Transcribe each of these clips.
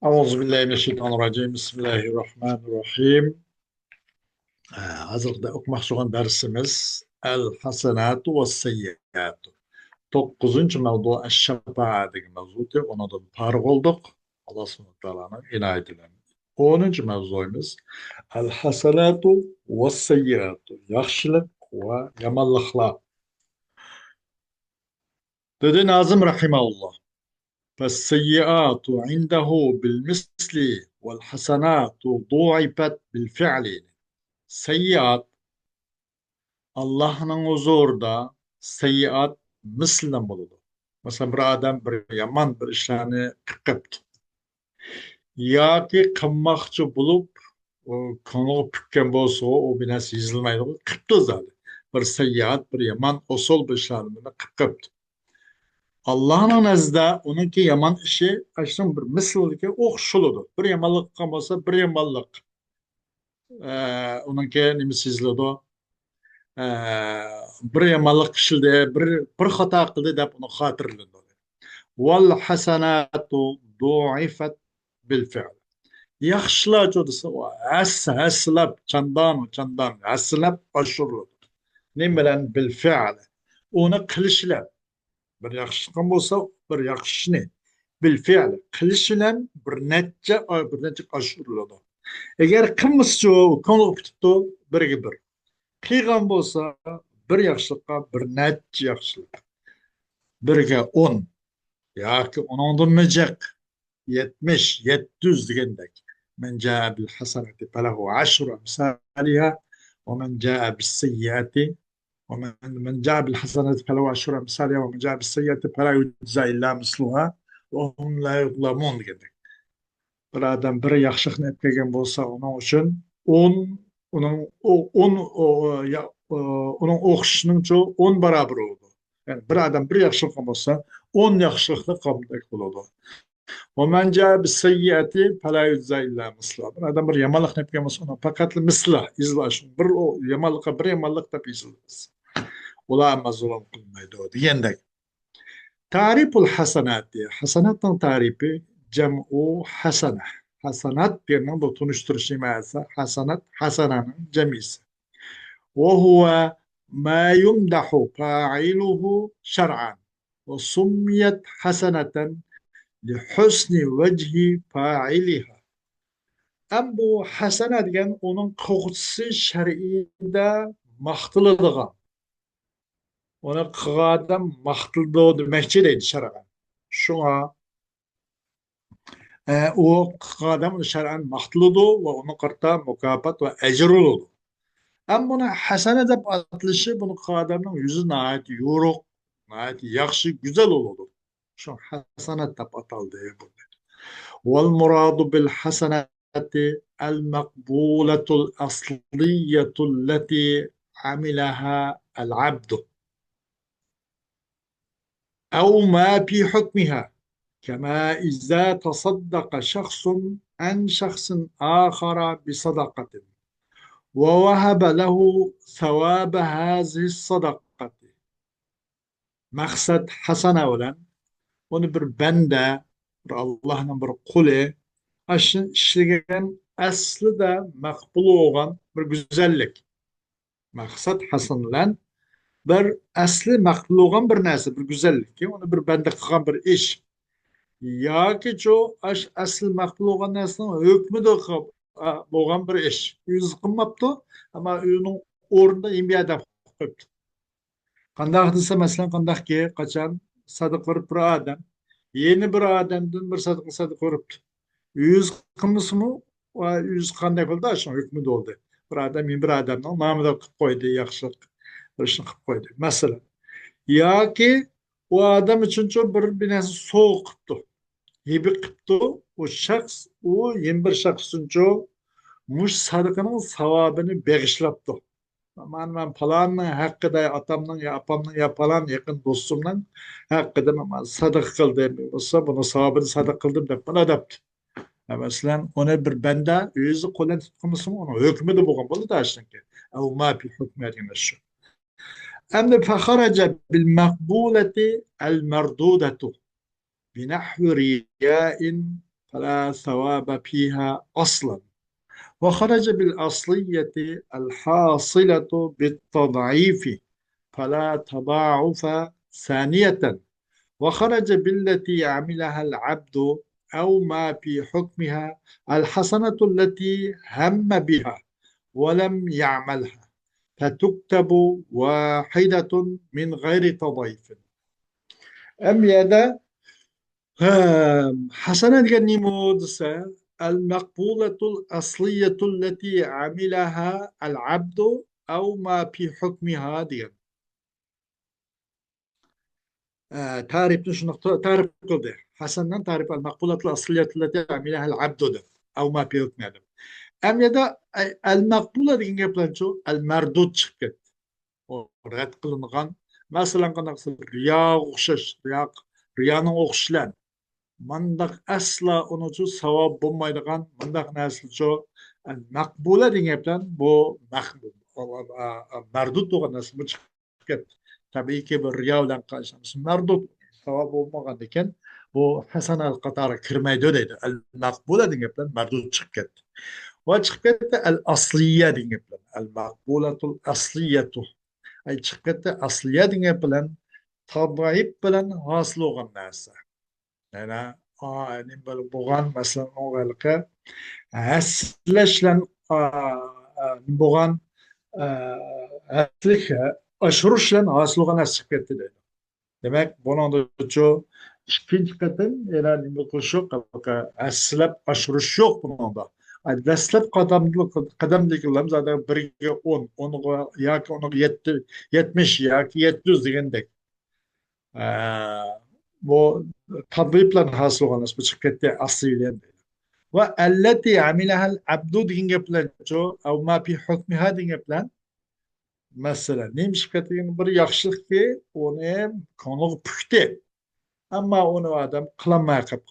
Euzubillahimineşşeytanirracim. Bismillahirrahmanirrahim. Hazırda okumak olan dersimiz El Hasenatu ve Seyyiatu. 9. mevzu Eşşefa'a degan mevzudur. Ondan farık olduk. Allah subhanahu teala'nın inayetiyle. 10. mevzuyumuz El Hasenatu ve Seyyiatu. Yaxşılık ve yamanlıklar. Dedi Nazım Rahimahullah. فالسيئات عنده بالمثل والحسنات ضُعفت بالفعل. Seyyiat Allah'ın huzurda seyyiat mislen buludu. Mesela bir adam bir yaman bir işlerini kıptı. Ya ki kımmakçı bulup o konu pükken bolsa o binası yazılmaydı. Kıptı zaten. Bir seyyiat bir yaman osol bir işlerini kıptı. Allah'ın nezdinde onunki yaman işi aşkın bir misaldeki okşuludur. Bir yamanlık olmasa bir yamanlık. Onunki nimesi izledi. Bir yamanlık kişilde bir hata kıldı da bunu hatırladı. Vel hasenatu du'ifet bil fi'l. Yaxşılar çoğusu haslap çandan haslap aşırı. Ne bilen bil fi'l. Onu kılışlar. Bir yaxşılık bolsa bir yaxşını bil fi'l qilish bir necha oshiradi. Agar qilmasa ko'ngil tutdi birga bir. Qilgan bo'lsa bir yaxshilikqa bir necha yaxshilik. Birga 10 yoki 10dan jiq 70 700 degandek. Men jaa bil hasanati falahu 10 amsalha va men jaa bis sayyiati ومن جاء بالحسنة فله عشر أمثالها ومن جاء بالسيئة فلا يجزى إلا مثلها وهم لا يظلمون dedik. Bir adam bir yaxşılık etken bolsa onun için onun okşunun çoğu 10 baraber oldu. Yani bir adam bir yaxşılık bolsa 10 yaxşılıkla kabuldak oldu. ومن جاء بالسيئة فلا يجزى إلا مثلها. Bir adam bir yamanlık etken bolsa ona fakat mislah izlaşın. Bir o yamanlığa bir yamanlık da izlas. Ular ama zulüm kılmaydı o diyendek. Tariful hasanat diye. Hasanatın tarifi cem'u hasana. Hasanat birinin bu tunuşturuşu meğerse hasanat hasananın cemisi. Ve huve ma yumdahu fa'iluhu şer'an ve summiyet hasaneten li husni vecihi fa'iliha. Ama bu hasanat degan onun kokusu şer'ide mahtılıdığın. Ona qilgan maqtildi demoqchi deydi shar'an. Shunga u qilgan shar'an maqtildi va uni qarta mukofot va ajr oladi. Ammo buni hasana deb atalishi buni qilganning yuzi nihoyat yorug', nihoyat yaxshi, go'zal oladi. Shu hasanat deb ataldi. Wal muradu bil hasanati al maqbulatul asliyatu allati amilaha al abdu. أو ما في حكمها كما إذا تصدق شخص عن شخص آخر بصدقة ووهب له ثواب هذه الصدقة مقصد حسنة ولن ونبر بندا Allah'ın bir kulu aşın işleyen aslı da makbul olan bir güzellik. Maksat hasanlan bir asli makbul olan bir narsa, bir güzellik. Onu bir bende kılgan bir iş. Ya ki çoğu asli makbul olan narsanın hükmü de olan bir iş. Yüz kılmaptı ama onun orunda imbiya da koyuptu. Kandak dese mesela kandak ki kaçan sadık verip bir adam. Yeni bir adamdan bir sadık veripti. Yüz kılması mı? O yüz kandak oldu aşağı hükmü de oldu. Bir adam bir adamdan namı da koydu yakışık. Bir işini koydu. Mesela. Ya ki o adam için çok bir nasıl soğuktu. Gibi kıptı o şahs, o yeni bir şahsın çok muş sadıkının savabını bağışlaptı. Aman ben falanın hakkıda atamın ya apamın ya falan yakın dostumdan hakkıda ama sadık kıldım. Olsa bunu savabını sadık kıldım da bana adaptı. Mesela ona bir bende yüzü kolan tutkunusu mu onu hükmü de bugün bunu da açtın ki. Ev ma fi hükmü edilmez şu. Hem de feharaca bil makbuleti el merdudetu بنحو رياء فلا ثواب فيها أصلا. وخرج بالأصلية الحاصلة بالتضعيف فلا تضاعف ثانية. وخرج بالتي عملها العبد أو ما في حكمها الحسنة التي هم بها ولم يعملها فتكتب واحدة من غير تضعيف. أم يدا حسنة جنيمود المقبولة الأصلية التي عملها العبد أو ما في حكمها دي. تعرف شنو تعرف كده حسنا تعرف المقولة الأصلية التي عملها العبد ده أو ما بيوتنا ده. أم يدا المقولة دي نقبلنشو المردود شكت ورغت قلنغان مثلا قنقص رياء وخشش رياء وخشلان مندق أصلا أنوشو ثواب بومايدغان مندق ناسلشو المقبولة دي نقبلن بو مقبول مردود دوغا ناس مشكت tabii ki bir riyavlan karşılaması merdut sevabı olmagan eken bu Hasan el Katara kirmeydi deydi. El makbule din geplen merdut çıkıp gitti. Ve çıkıp gitti el asliye din geplen. El makbuletul asliyetu. Ay çıkıp gitti asliye din geplen tabayip bilen hasıl olan narsa. Yani yani böyle boğan mesela o velke asleşlen boğan aslik aşırışlen hasıl olan narsa çıkıp gitti deydi. Demek bunun da çoğu ikinci katın yani bu kuşu aslap aşırış yok bunun da. Aslap kadamlık zaten bir 10, onu ya ki onu 70 ya ki 700 degende. Bu tabiple hasıl olan bu şirkette asliyle. Ve elleti amilahal abdu dinge plan çoğu ama ma fi hukmiha dinge plan. Mesela neymiş şirketin bir yaxşılık ki onu konu püfte. Ama onu adam kılamaya kaldı.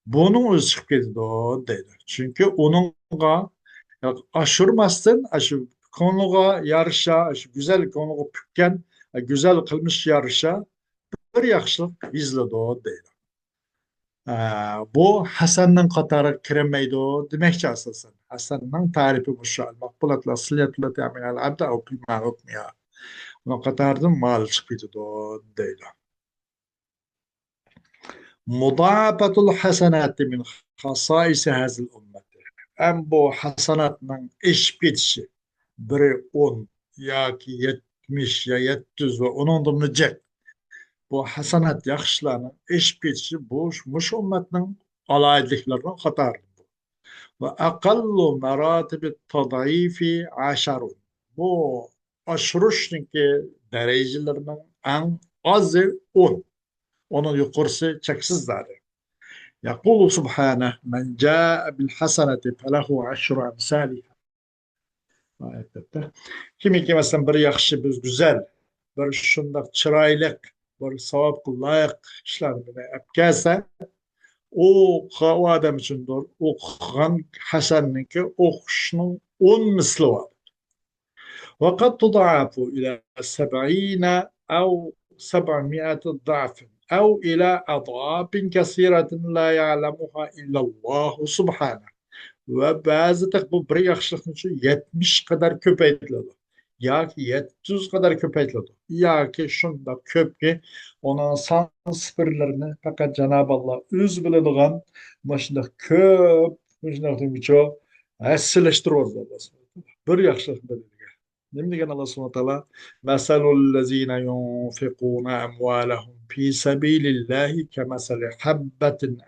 Bunun özü çıkıp ketdi o deydi. Çünkü onunla aşırmasın, aşı konuğa yarışa, aşı güzel konuğa pükken, güzel kılmış yarışa bir yaxşılık izledi o deydi. Bu Hasan'ın katarı kiremeydi o demekçi asasen. Hasan'ın tarifi bu şu. Makbulatla sılyatla temin al abda o pima hukmiya. Onun katardan mal çıkıydı o deydi. مضاعفة الحسنات من خصائص هذه الأمة. أم بو حسنات من إش بيتش بري أون ياكي يتمش يا يتز وأنون ضمن جك بو حسنات يخشلانا إش بيتش بوش مش أمتنا على يدلكلرنا خطر. وأقل مراتب التضعيف 10. بو أشرشنك درجلرنا أن az 10. Onun yukarısı çeksiz zaten. يقول سبحانه من جاء بالحسنة فله عشر أمثالها. Kimi ki mesela bir yakışı bir güzel, bir şundak çıraylık, bir sevap layık işler bile yapkese o adam içindir. O kan hasenlik ki o kuşunun 10 misli var. وقد تضاعف إلى 70 أو 700 ضعف أو إلى أضعاف كثيرة لا يعلمها إلا الله سبحانه. Ve bazı bu bir yaxşılıkın için 70 kadar köpeytildi. Ya ki 700 kadar köpeytildi. Ya ki şunda köp ki onun san sıfırlarını fakat Cenab-ı Allah öz bilediğin başında köp başında birçok esleştiriyor. Bir yaxşılık dedi. Şimdi gene Allah subhanahu wa ta'ala meselul lezine yunfikuna emvalahum fi sebilillahi kemeseli habbetin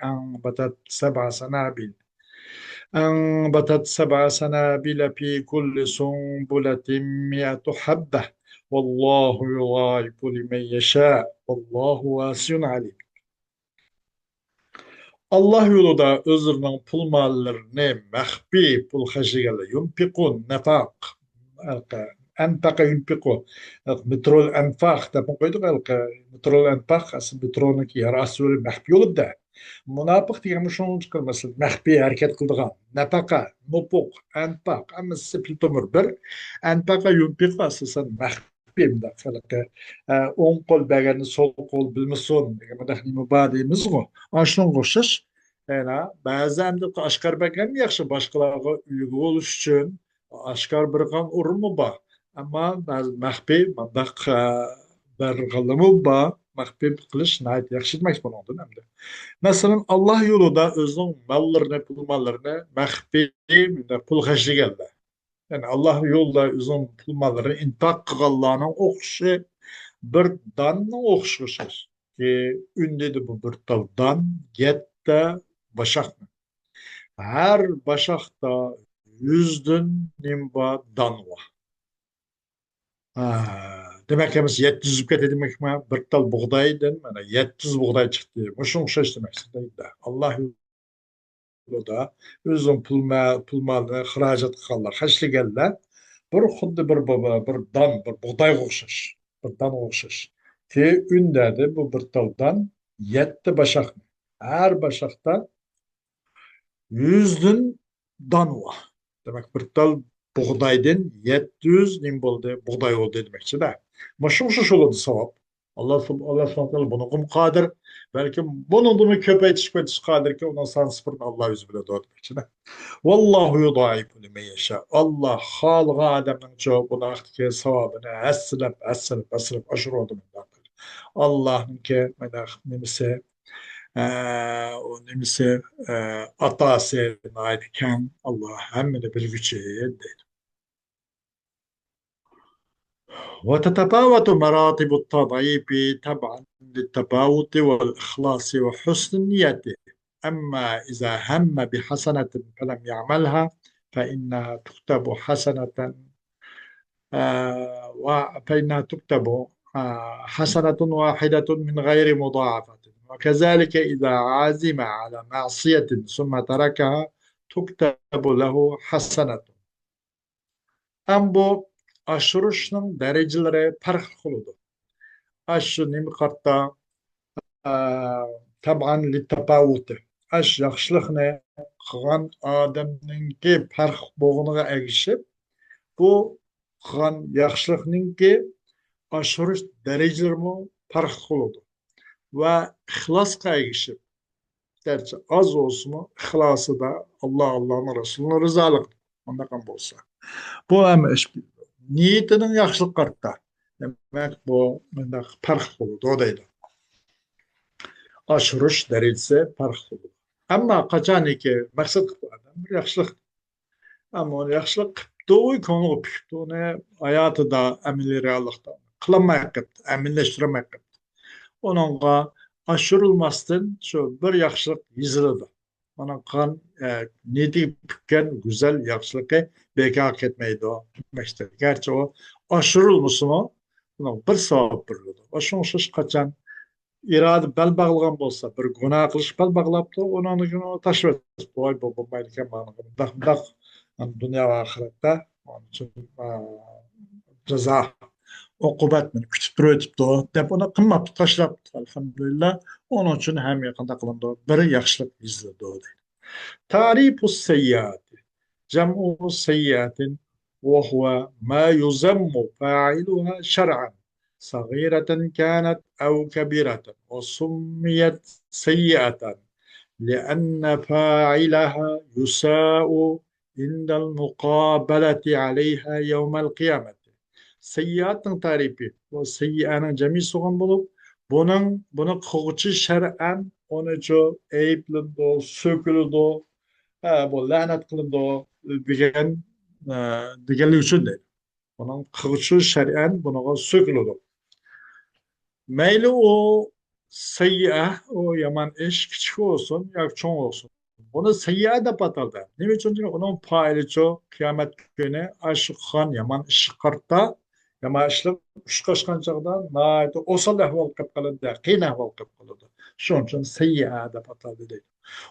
أنبتت 7 سنابل في كل سنبلة 100 حبة والله يضاعف لمن يشاء والله واسع عليم. Allah yolunda özlerinin pul mallarını mahbi pul haşigalı yunfikun nefak أنفق ينفقه مترو الأنفاق تبون قيدو قالك مترو الأنفاق أصلا مترونك يا رسول محبي ده منافق تيجي مشون تقول مثلا محبي حركات كل دغان نفقة نفق أنفاق أما السبل تمر بر أنفق ينفق أساسا محبي من داخلك أون قول بعدين سول قول بالمسون ما دخل مبادئ مزغو أشلون غشش Yani bazen de aşkar bakam yaxşı başkalarına ülgü oluş için aşkar bir kan urumu ba. Ama bazı mahbi mandak bir kılımı ba. Mahbi kılış nayet yaxşı demek bunu oldu. Mesela Allah yolunda özünün mallarını, pul mallarını mahbi pul haşlı geldi. Yani Allah yolunda özünün pul mallarını intak kıgallarının okşu bir danның оқшығышыз. Үндеді бұл бір тал дан, етті башақ. Әр башақта yüzdün nimba danva. Demek ki biz 700 ket demek mi? Bir tal buğdaydan mana 700 buğday çıktı. Muşun şaş demek istedi. Allah yolunda özün pulmalını xarajat qıllar. Haşlı geldiler. Bir xuddi bir baba, bir dan, bir buğday oxşaş. Bir dan oxşaş. Te ündədir bu bir taldan 7 başaq. Her başaqda 100'dün dan var. Demek bir tal buğdaydan 700 nim oldu, buğday oldu demekçi de. Maşın şu oldu savap. Allah subhanahu bunu kum kadir. Belki bunu köpeytiş kadir ki ondan sonra sıfırın Allah yüzü bile doğdu demekçi de. Vallahu yudaifu limen yeşâ. Allah halga adamın cevabını ahtike sevabını esselep aşırı oldu. Allah'ın ki nemise o nemise atası naidken Allah hemmini bilgiçi değil. وتتفاوت مراتب التضعيف تبعا للتفاوت والإخلاص وحسن النية. أما إذا هم بحسنة فلم يعملها فإنها تكتب حسنة فإنها تكتب حسنة واحدة من غير مضاعفة. وكذلك إذا عزم على معصية ثم تركها تكتب له حسنة. Ama bu aşırışның dereceleri farklı kılıdır. Aşı nemi kartta taban li tapavutu. Aş yaxşılıqны kılan adamның ki fark boğunuğa erişip bu kılan yaxşılıqның ki aşırış derecelerimi farklı kılıdır. Ve ihlasqa erişip gerçi az olsun mu ihlası da Allah'ın Resulü'nün rızalık. Onda kan bolsa. Bu hem niyetinin yaxşılık kartta. Demek bu fark kılıdır. O deydi. Aşırış derecesi fark kılıdır. Ama kaçan ki maksat adam bir yaxşılık. Ama onu yaxşılık doğu konu pişti. Onu hayatı da eminleri Allah'tan. Kılamayıp kıptı. Eminleştiremeyip kıptı. Onunla aşırılmasın şu bir yaxşılık yüzüldü. Onun kan niyeti pükken güzel yaxşılıkı bekak etmeydi o. Gerçi o aşırılmışsın o. Bunun bir sevap bir. O şunşuş kaçan irade bel bağlagan bolsa, bir günah kılış bel bağlaptı, onun günü taşıp boy bu baylıken bana. Dak dünya ve ahirette onun için ceza okubat meni kütüp ötüptü dep ona kımmaptı taşlaptı elhamdülillah. Onun için hem yakında kılındı. Bir yaxşılık izledi o. تعريف السيئات جمع سيئة وهو ما يذم فاعلها شرعا صغيرة كانت أو كبيرة وسميت سيئة لأن فاعلها يساء عند المقابلة عليها يوم القيامة. Seyyiatın tarifi. Bu seyyianın cemi soğan bulup bunu kılgıcı şer'en onu çok eyüplündü, sökülüdü, bu lanet kılındı degenlik için değil. Bunun kılgıcı şer'en bunu sökülüdü. Meyli o seyyiat, o yaman iş küçük olsun ya çoğun olsun. Bunu seyyiat da pataldı. Ne için? Çünkü onun faili çok kıyamet günü aşık kan yaman iş çıkartta yaman işler uşkaşkan çağda naide osal ahval kıp kılındı, kıyın ahval kıp kılındı. Şunun için seyyiat da pataldı değil.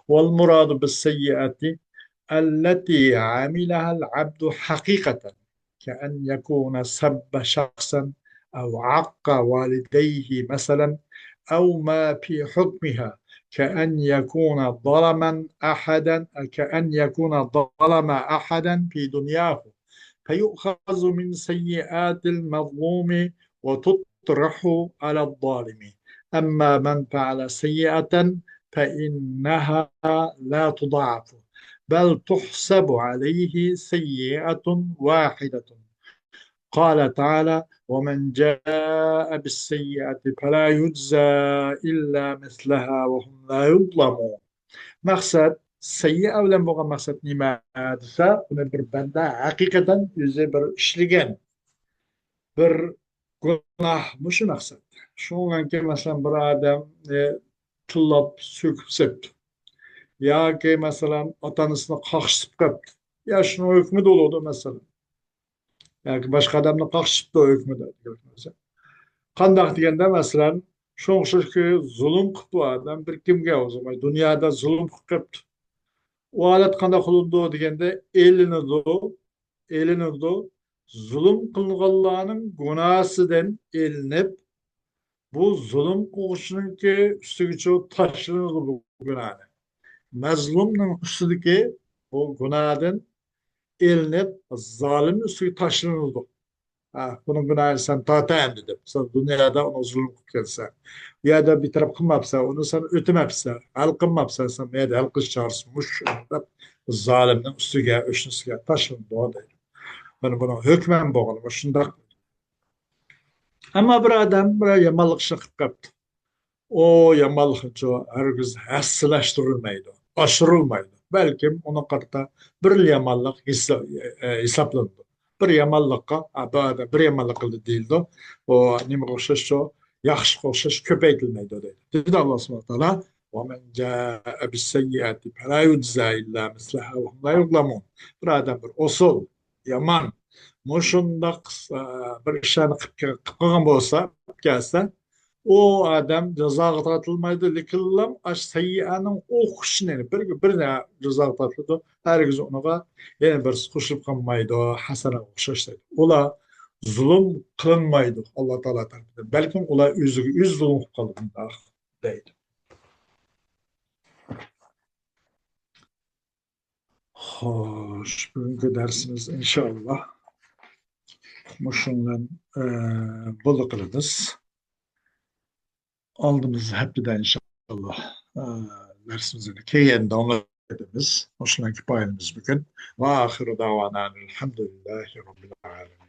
Vel muradu bis seyyiati التي عملها العبد حقيقة كأن يكون سب شخصا أو عق والديه مثلا أو ما في حكمها كأن يكون ظلما أحدا كأن يكون ظلم أحدا في دنياه فيؤخذ من سيئات المظلوم وتطرح على الظالم. أما من فعل سيئة فإنها لا تضاعف بل تحسب عليه سيئة واحدة. قال تعالى: ومن جاء بالسيئة فلا يجزى إلا مثلها وهم لا يظلمون. Maksat sayyi bilen bo'lgan maqsad nima desa, buni bir banda haqiqatan o'zi bir ishlagan bir gunoh shu maqsad. Shunga masalan bir odam tullab so'kib septi yoki masalan ota-onasini qaqshib qilibdi. Ya shuni hukmi bo'ladi masalan. Yoki boshqa odamni qaqshibdi hukmida. Qandoq deganda masalan shu o'xshashki zulm qilib bu odam bir kimga o'zi dunyoda zulm qilib o alet qanday qılındı degende elinirdi. Zulüm kılınganlarının günahsıdan elinip bu zulüm kılışının ki üstüge çok taşlanırdı bu günahı. Mazlumның üstüdeki o günahdan elinip zalim üstüge taşlanırdı. Ha, bunun günahı sen tatayım dedim. Sen dünyada ona zulüm kılsa. Ya da bir taraf kılmapsa, onu sen ötemepse, hal kılmapsa, sen ya da hal kız çağırsınmış. Zalimden üstüge, öşünsüge taşın doğa değil. Ben buna hükmen boğulma. Şunda. Ama bir adam bir yamallık şıkıp kaptı. O yamallık çoğu herkes hassılaştırılmaydı. Aşırılmaydı. Belki onun kartta bir yamallık hesaplandı. Bir yamallıkka, bir yamallık kıldı değildi. O nime koşuş çoğu, yaxşı koşuş köpeytilmeydi deydi. Dedi Allah subhanahu wa ta'ala: وَمَنْ جَاءَ بِالسَّيِّئَةِ فَلَا يُجْزَى إِلَّا مِثْلَهَا وَهُمْ لَا يُظْلَمُونَ. Bir adam bir osul, yaman, muşundaq bir işini kıpkıgan bolsa, gelse, o adam cezaga tartılmaydı. Likillam aş sayyianın o kuşunu bir ne cezaga tartıldı. Herkes onuğa yine bir kuşup kalmaydı. Hasana okşaştaydı. Ola zulüm kılınmaydı Allah Teala tarafından. Belki ola yüz zulüm kılındı deydi. Hoş, bugünkü dersimiz inşallah muşunla bolu kılınız. Aldığımız hepten inşallah dersimizi keyen download ediniz. Hoşuna payınız bugün. Ve ahiru davana elhamdülillahi rabbil alemin.